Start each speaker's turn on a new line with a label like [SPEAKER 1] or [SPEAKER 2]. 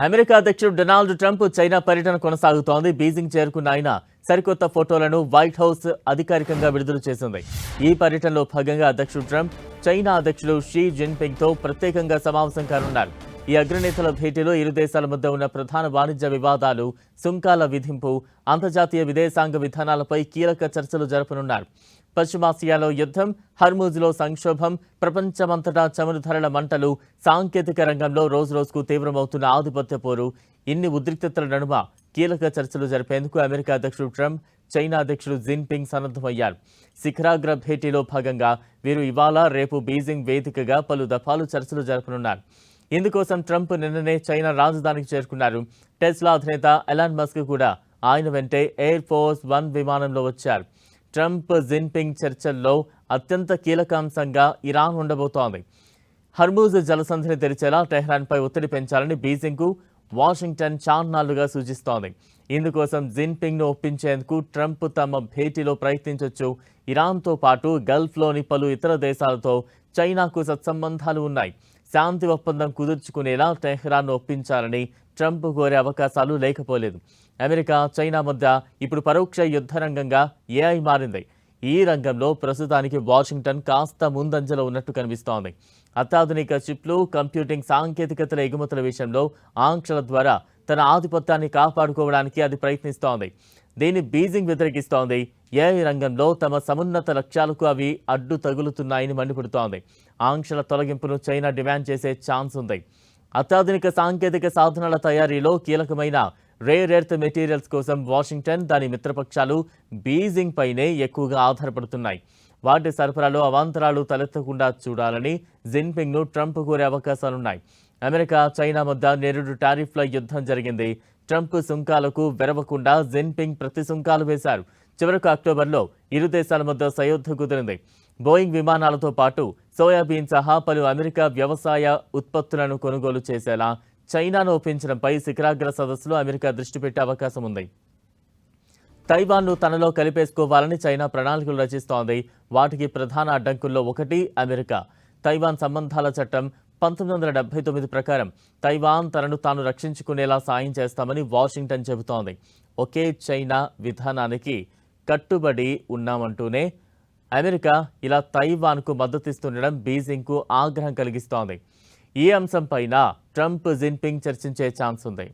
[SPEAKER 1] America అధ్యక్షుడు Donald Trump China పర్యటన కొనసాగుతోంది. బీజింగ్ చేరుకున్న ఆయన సరికొత్త ఫోటోలను వైట్ హౌస్ అధికారికంగా విడుదల చేసింది. ఈ పర్యటనలో భాగంగా అధ్యక్షుడు ట్రంప్ చైనా అధ్యక్షుడు షీ జిన్పింగ్తో ప్రత్యేకంగా సమావేశం కానున్నారు. ఈ అగ్రనేతల భేటీలో ఇరు దేశాల మధ్య ఉన్న ప్రధాన వాణిజ్య వివాదాలు, సుంకాల విధింపు, అంతర్జాతీయ విదేశాంగ విధానాలపై కీలక చర్చలు జరపనున్నారు. పశ్చిమాసియాలో యుద్ధం, హర్మూజ్లో సంక్షోభం, ప్రపంచమంతటా చమురు ధరల మంటలు, సాంకేతిక రంగంలో రోజురోజుకు తీవ్రమవుతున్న ఆధిపత్య పోరు, ఇన్ని ఉద్రిక్తతల నడుమ కీలక చర్చలు జరిపేందుకు అమెరికా అధ్యక్షుడు ట్రంప్, చైనా అధ్యక్షుడు జిన్పింగ్ సన్నద్ధమయ్యారు. శిఖరాగ్ర భేటీలో భాగంగా వీరు ఇవాళ రేపు బీజింగ్ వేదికగా పలు దఫాలు చర్చలు జరపనున్నారు. ఇందుకోసం ట్రంప్ నిన్ననే చైనా రాజధానికి చేరుకున్నారు. టెస్లా అధినేత ఎలాన్ మస్క్ కూడా ఆయన వెంటే ఎయిర్ ఫోర్స్ 1 విమానంలో వచ్చారు. ట్రంప్ జిన్పింగ్ చర్చల్లో అత్యంత కీలక అంశంగా ఇరాన్ ఉండబోతోంది. హర్మూజ్ జలసంధిని తెరిచేలా టెహ్రాన్పై ఒత్తిడి పెంచాలని బీజింగ్కు వాషింగ్టన్ చాన్నాళ్లుగా సూచిస్తోంది. ఇందుకోసం జిన్పింగ్ను ఒప్పించేందుకు ట్రంప్ తమ భేటీలో ప్రయత్నించొచ్చు. ఇరాన్తో పాటు గల్ఫ్లోని పలు ఇతర దేశాలతో చైనాకు సత్సంబంధాలు ఉన్నాయి. శాంతి ఒప్పందం కుదుర్చుకునేలా టెహ్రాన్ను ఒప్పించాలని ట్రంప్ కోరే అవకాశాలు లేకపోలేదు. అమెరికా, చైనా మధ్య ఇప్పుడు పరోక్ష యుద్ధ రంగంగా ఏఐ మారింది. ఈ రంగంలో ప్రస్తుతానికి వాషింగ్టన్ కాస్త ముందంజలో ఉన్నట్టు కనిపిస్తోంది. అత్యాధునిక చిప్లు, కంప్యూటింగ్ సాంకేతికతల ఎగుమతుల విషయంలో ఆంక్షల ద్వారా తన ఆధిపత్యాన్ని కాపాడుకోవడానికి అది ప్రయత్నిస్తోంది. దీన్ని బీజింగ్ వ్యతిరేకిస్తోంది. ఏఐ రంగంలో తమ సమున్నత లక్ష్యాలకు అవి అడ్డు తగులుతున్నాయని మండిపడుతోంది. ఆంక్షల తొలగింపును చైనా డిమాండ్ చేసే ఛాన్స్ ఉంది. అత్యాధునిక సాంకేతిక సాధనాల తయారీలో కీలకమైన రేర్ ఎర్త్ మెటీరియల్స్ కోసం వాషింగ్టన్, దాని మిత్రపక్షాలు బీజింగ్ పైనే ఎక్కువగా ఆధారపడుతున్నాయి. వాటి సరఫరాలో అవాంతరాలు తలెత్తకుండా చూడాలని జిన్పింగ్ను ట్రంప్ కోరే అవకాశాలున్నాయి. అమెరికా, చైనా మధ్య నేరుడు టారిఫ్ల యుద్ధం జరిగింది. ట్రంప్ సుంకాలకు వెరవకుండా జిన్పింగ్ ప్రతి సుంకాలు వేశారు. చివరకు అక్టోబర్లో ఇరు దేశాల మధ్య సయోధ్య కుదిరింది. బోయింగ్ విమానాలతో పాటు సోయాబీన్ సహా పలు అమెరికా వ్యవసాయ ఉత్పత్తులను కొనుగోలు చేసేలా చైనాను ఒప్పించడంపై శిఖరాగ్ర సదస్సులో అమెరికా దృష్టి పెట్టే అవకాశం ఉంది. తైవాన్ను తనలో కలిపేసుకోవాలని చైనా ప్రణాళికలు రచిస్తోంది. వాటికి ప్రధాన అడ్డంకుల్లో ఒకటి అమెరికా. తైవాన్ సంబంధాల చట్టం 1979 ప్రకారం తైవాన్ తనను తాను రక్షించుకునేలా సాయం చేస్తామని వాషింగ్టన్ చెబుతోంది. ఒకే చైనా విధానానికి కట్టుబడి ఉన్నామంటూనే అమెరికా ఇలా తైవాన్కు మద్దతిస్తుండడం బీజింగ్కు ఆగ్రహం కలిగిస్తోంది. ఈ అంశంపైన ట్రంప్, జిన్పింగ్ చర్చించే ఛాన్స్ ఉంది.